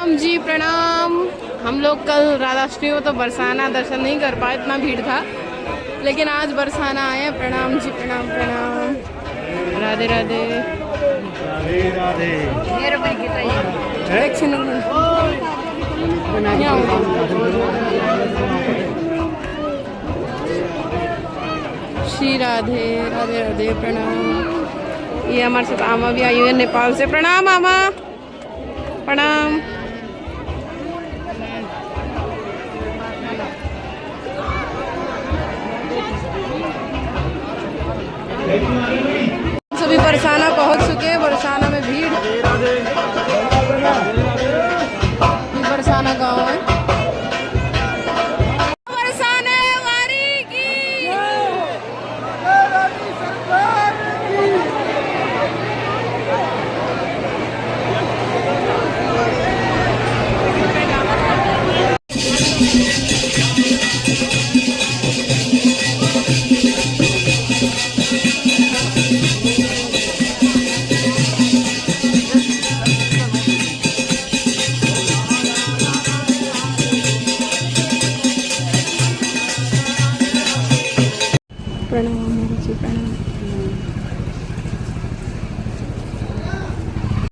राम जी प्रणाम। हम लोग कल राधाष्टमी को तो बरसाना दर्शन नहीं कर पाए, इतना भीड़ था, लेकिन आज बरसाना आए। प्रणाम जी प्रणाम प्रणाम। राधे राधे राधे राधे। श्री राधे राधे राधे प्रणाम। ये हमारे साथ आमा भी आई हुई है नेपाल से। प्रणाम आमा, प्रणाम। सभी बरसाना पहुंच चुके हैं। बरसाना में भीड़, बरसाना गांव है। बरसाने वारी की प्रणाम जी प्रणाम।